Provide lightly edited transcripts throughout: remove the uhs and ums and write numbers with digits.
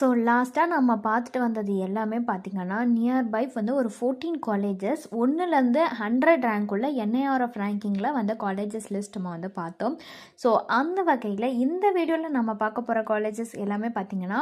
So லாஸ்ட்டாக நம்ம பார்த்துட்டு வந்தது எல்லாமே பார்த்திங்கன்னா நியர்பை வந்து ஒரு 14 காலேஜஸ் ஒன்றுலேருந்து 100 ரேங்க்குள்ள என்ஐஆர்எஃப் ரேங்கிங்கில் வந்து காலேஜஸ் லிஸ்ட் நம்ம வந்து பார்த்தோம். ஸோ அந்த வகையில் இந்த வீடியோவில் நம்ம பார்க்க போகிற காலேஜஸ் எல்லாமே பார்த்திங்கன்னா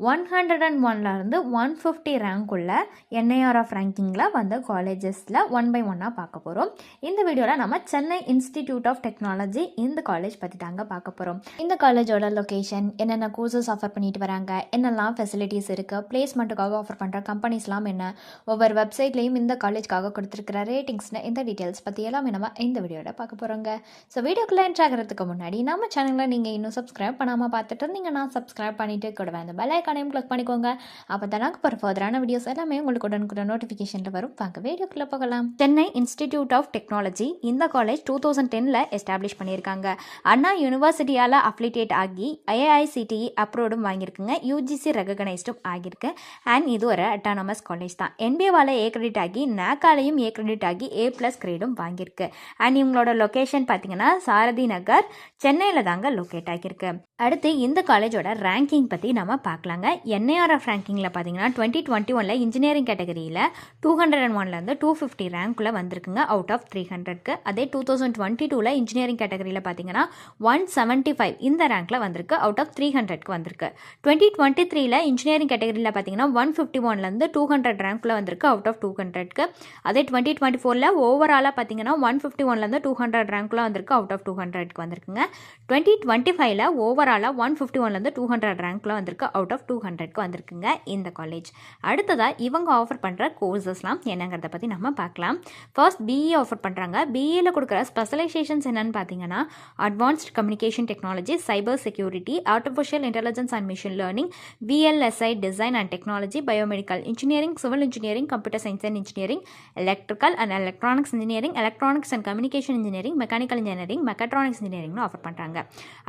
101லேருந்து 150 ரேங்க்குள்ள என்ஐஆர்எஃப் ரேங்கிங்கில் வந்து காலேஜஸில் 1 by 1 பார்க்க போகிறோம். இந்த வீடியோவில் நம்ம சென்னை இன்ஸ்டிடியூட் ஆஃப் டெக்னாலஜி இந்த காலேஜ் பற்றி தாங்க பார்க்க போகிறோம். இந்த காலேஜோட லொக்கேஷன், என்னென்ன கோர்சஸ் ஆஃபர் பண்ணிட்டு வராங்க, என்னெல்லாம் ஃபெசிலிட்டிஸ் இருக்குது, பிளேஸ்மெண்ட்டுக்காக ஆஃபர் பண்ணுற கம்பெனிஸ்லாம் என்ன, ஒவ்வொரு வெப்சைட்லேயும் இந்த காலேஜ்க்காக கொடுத்துருக்கிற ரேட்டிங்ஸ்னு இந்த டீட்டெயில்ஸ் பற்றி எல்லாமே நம்ம இந்த வீடியோவில் பார்க்க போகிறோங்க. ஸோ வீடியோக்குள்ளே என்ட்ரு ஆகிறதுக்கு முன்னாடி நம்ம சேனலில் நீங்கள் இன்னும் சப்ஸ்கிரைப் பண்ணாமல் பார்த்துட்டு இருந்தீங்கன்னா சப்ஸ்கிரைப் பண்ணிவிட்டு கூடவே அந்த பெல் ஐக்கானையும் கிளிக் பண்ணிக்கோங்க. அப்போ தான் நாங்கள் போகிற ஃபர்தரான வீடியோஸ் எல்லாமே உங்களுக்கு உடனுக்குடன் நோட்டிஃபிகேஷனில் வரும். வாங்க வீடியோக்குள்ளே போகலாம். சென்னை இன்ஸ்டிடியூட் ஆஃப் டெக்னாலஜி இந்த காலேஜ் 2010 எஸ்டாப்ளிஷ் பண்ணியிருக்காங்க. அண்ணா யூனிவர்சிட்டியால் அஃபிலியேட் ஆகி AICTE அப்ரூவ்டும் வாங்கியிருக்குங்க. UGC ரெகனைஸ்டும் ஆகியிருக்கு. அண்ட் இது ஒரு அட்டானமஸ் காலேஜ் தான். NBA-வால் A கிரெடிட் ஆகி NACAலையும் A கிரெடிட் ஆகி A+ கிரேடும் வாங்கியிருக்கு. அண்ட் இவங்களோட லொக்கேஷன் பார்த்தீங்கன்னா சாரதி நகர், சென்னையில் தாங்க லொக்கேட் ஆகியிருக்கு. அடுத்து இந்த காலேஜோட ரேங்கிங் பற்றி நம்ம பார்க்கலாங்க. NIRF ரேங்கிங்கில் பார்த்தீங்கன்னா 2021 இன்ஜினியரிங் கேட்டகரியில் 201லேருந்து 250 ரேங்க்குள்ளே வந்திருக்குங்க அவுட் ஆஃப் 300க்கு. அதே 2022 இன்ஜினியரிங் கேட்டகரியில் பார்த்தீங்கன்னா 175 இந்த ரேங்க்கில் வந்திருக்கு அவுட் ஆஃப் 300க்கு வந்திருக்கு. 2023 இன்ஜினியரிங் கேட்டகரியில் பார்த்தீங்கன்னா 151லேருந்து 200 ரேங்க்குள்ளே வந்திருக்கு அவுட் ஆஃப் 200க்கு. அதே 2024 ஓவராலாக பார்த்தீங்கன்னா 151லேருந்து 200 ரேங்க்குள்ளே வந்திருக்கு அவுட் ஆஃப் 200க்கு வந்திருக்குங்க. 2025 ஓவராலாக 151லேருந்து 200 ரேங்க்குள்ளே வந்திருக்கு அவுட் ஆஃப் 200க்கு வந்திருக்குங்க இந்த காலேஜ். அடுத்ததாக இவங்க ஆஃபர் பண்ணுற கோர்சஸ்லாம் என்னங்கிறத பற்றி நம்ம பார்க்கலாம். ஃபர்ஸ்ட் BE ஆஃபர் பண்ணுறாங்க. BEயில் கொடுக்குற ஸ்பெஷலைசேஷன்ஸ் என்னென்னு பார்த்தீங்கன்னா advanced communication technology, cyber security, artificial intelligence and machine learning, VLSI design and technology, biomedical engineering, civil engineering, computer science and engineering, electrical and electronics engineering, electronics and communication engineering, mechanical engineering, mechatronics இன்ஜினியரிங்னு offer பண்ணுறாங்க.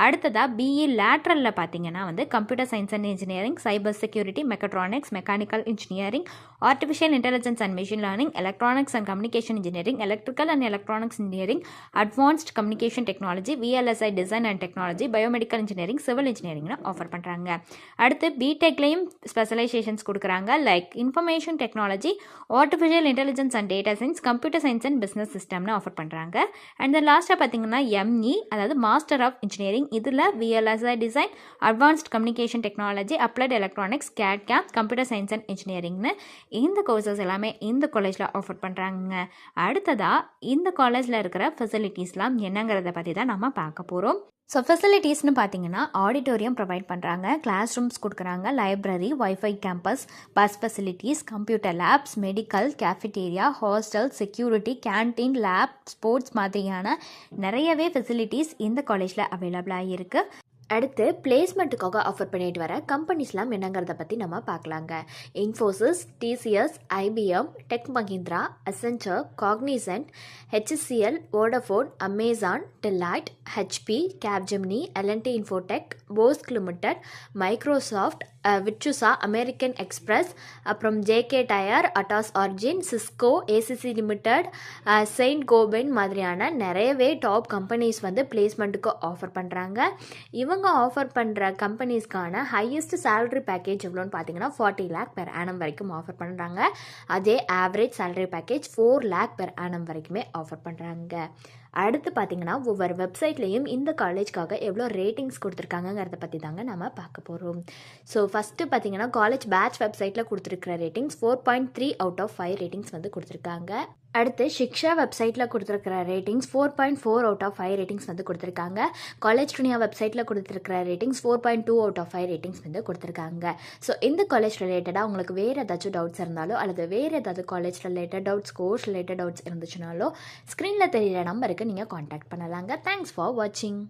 அடுத்ததாக BE லேட்ரலில் பார்த்தீங்கன்னா வந்து computer science and engineering, cyber security, mechatronics, mechanical engineering, artificial intelligence and machine learning, electronics and communication engineering, electrical and electronics engineering, advanced communication technology, VLSI design and technology, biomedical engineering, civil இன்ஜினியரிங்னு offer பண்ணுறாங்க. அடுத்து பிடெக்லேயும் specialisations கொடுக்குறாங்க. Like information technology, artificial intelligence and data science, computer science and business சிஸ்டம்னு offer பண்ணுறாங்க. And then லாஸ்ட்டாக பார்த்தீங்கன்னா ME, அதாவது மாஸ்டர் ஆஃப் இன்ஜினியரிங், இதில் VLSI design, advanced communication technology, applied electronics, CAD/CAM, computer science and இன்ஜினியரிங்னு இந்த courses எல்லாமே இந்த காலேஜில் ஆஃபர் பண்ணுறாங்க. அடுத்ததாக இந்த காலேஜில் இருக்கிற ஃபெசிலிட்டிஸ்லாம் என்னங்கிறத பற்றி தான் நம்ம பார்க்க போகிறோம். ஸோ ஃபெசிலிட்டிஸ்னு பார்த்தீங்கன்னா ஆடிட்டோரியம் ப்ரொவைட் பண்ணுறாங்க, கிளாஸ் ரூம்ஸ் கொடுக்குறாங்க, library, wifi campus, bus facilities, computer labs, medical, cafeteria, hostel, security, canteen, lab, sports மாதிரியான நிறையவே ஃபெசிலிட்டிஸ் இந்த காலேஜில் அவைலபிளாக இருக்குது. அடுத்து பிளேஸ்மெண்ட்டுக்காக ஆஃபர் பண்ணிட்டு வர கம்பெனிஸ்லாம் என்னங்கிறத பற்றி நம்ம பார்க்கலாங்க. Infosys, TCS, IBM, Tech Mahindra, Accenture, Cognizant, HCL, Vodafone, Amazon, Deloitte, HP, Capgemini, L&T Infotech, Bosch Limited, Microsoft, விட்சுசா, அமெரிக்கன் எக்ஸ்பிரஸ், அப்புறம் JK tyre, Atos Origin, Cisco, ACC Limited, Saint Gobain மாதிரியான நிறையவே டாப் கம்பெனிஸ் வந்து பிளேஸ்மெண்ட்டுக்கு ஆஃபர் பண்ணுறாங்க. இவங்க offer பண்ணுற கம்பெனிஸ்க்கான highest salary package எவ்வளோன்னு பார்த்தீங்கன்னா 40 lakh பெர் ஆனம் வரைக்கும் ஆஃபர் பண்ணுறாங்க. அதே average salary package 4 lakh per annum வரைக்குமே ஆஃபர் பண்ணுறாங்க. அடுத்து பார்த்தீங்கன்னா ஒவ்வொரு வெப்சைட்லேயும் இந்த காலேஜ்க்காக எவ்வளோ ரேட்டிங்ஸ் கொடுத்துருக்காங்கிறத பற்றி தாங்க நம்ம பார்க்க போகிறோம். ஸோ ஃபஸ்ட்டு பார்த்தீங்கன்னா காலேஜ் பேட்ச் வெப்சைட்டில் கொடுத்துருக்கிற ரேட்டிங்ஸ் 4.3 out of 5 ரேட்டிங்ஸ் வந்து கொடுத்துருக்காங்க. அடுத்து ஷிக்ஷா வெப்சைட்டில் கொடுத்துருக்கிற ரேட்டிங்ஸ் 4.4 out of 5 ரேட்டிங்ஸ் வந்து கொடுத்துருக்காங்க. காலேஜ் டுனியா வெப்சைட்டில் கொடுத்துருக்கிற ரேட்டிங்ஸ் 4.2 out of 5 ரேட்டிங்ஸ் வந்து கொடுத்துருக்காங்க. ஸோ இந்த காலேஜ் ரிலேட்டடாக உங்களுக்கு வேறு ஏதாச்சும் டவுட்ஸ் இருந்தாலோ அல்லது வேறு ஏதாவது college related doubts, course related doubts இருந்துச்சுனாலோ ஸ்க்ரீனில் தெரியிற நம்பருக்கு நீங்கள் காண்டாக்ட் பண்ணலாங்க. தேங்க்ஸ் ஃபார் வாட்சிங்.